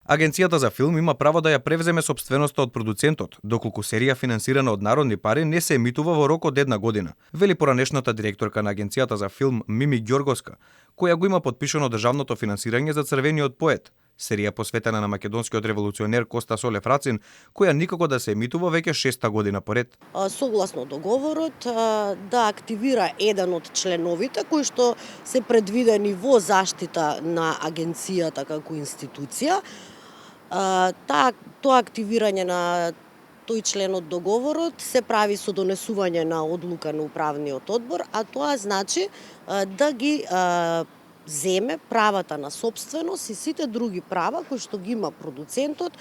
Агенцијата за филм има право да ја превземе сопственоста од продуцентот, доколку серија финансирана од народни пари не се емитува во рок од една година, вели поранешната директорка на Агенцијата за филм Мими Ѓоргоска, која го има подпишано државното финансирање за Црвениот поет, серија посветена на македонскиот револуционер Коста Солев Рацин, која никако да се емитува веќе шеста година поред. Согласно договорот да активира еден од членовите кои што се предвидени во заштита на агенцијата како институција. Тоа активирање на тој член од договорот се прави со донесување на одлука на управниот одбор, а тоа значи да ги земе правата на собственост и сите други права кои што ги има продуцентот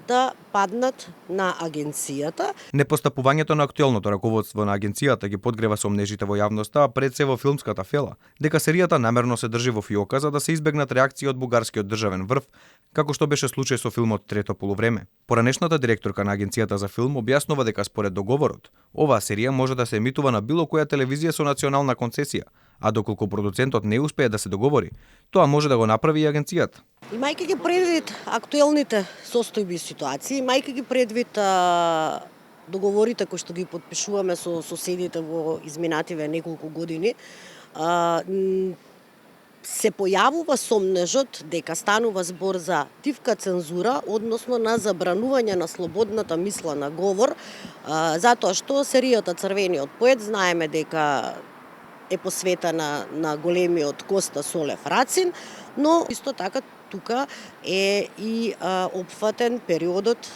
да паднат на агенцијата. Непостапувањето на актуелното раководство на агенцијата ги подгрева сомнежите во јавноста, а пред се во филмската фела, дека серијата намерно се држи во фиока за да се избегнат реакции од бугарскиот државен врв, како што беше случај со филмот Трето полувреме. Поранешната директорка на Агенцијата за филм објаснува дека според договорот, оваа серија може да се емитува на било која телевизија со национална концесија, а доколку продуцентот не успее да се договори, тоа може да го направи и агенцијата. Имајќи ги предвид актуелните состојби и ситуации, имајќи ги предвид договорите кои што ги подпишуваме со соседите во изминативе неколку години, се појавува сомнежот дека станува збор за тивка цензура, односно на забранување на слободната мисла на говор, затоа што серијата Црвениот поет знаеме дека е посветена на големиот Коста Солев Рацин, но исто така тука е и опфатен периодот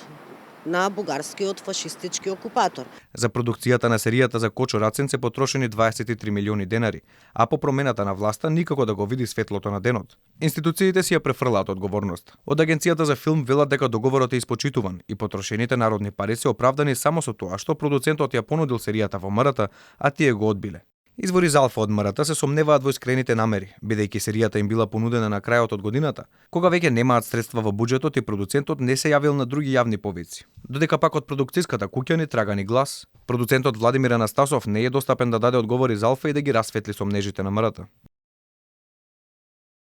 на бугарскиот фашистички окупатор. За продукцијата на серијата за Кочо Рацин се потрошени 23 милиони денари, а по промената на власта никако да го види светлото на денот. Институциите си ја префрлаат одговорност. Од Агенцијата за филм велат дека договорот е испочитуван и потрошените народни пари се оправдани само со тоа што продуцентот ја понудил серијата во МРТ, а тие го одбиле. Извори за Алфа од МРТ се сомневаат во искрените намери, бидејќи серијата им била понудена на крајот од годината, кога веќе немаат средства во буџетот и продуцентот не се јавил на други јавни повици. Додека пак од продукцијската куќа ни трага ни глас, продуцентот Владимир Анастасов не е достапен да даде одговори за Алфа и да ги расветли сомнежите на МРТ.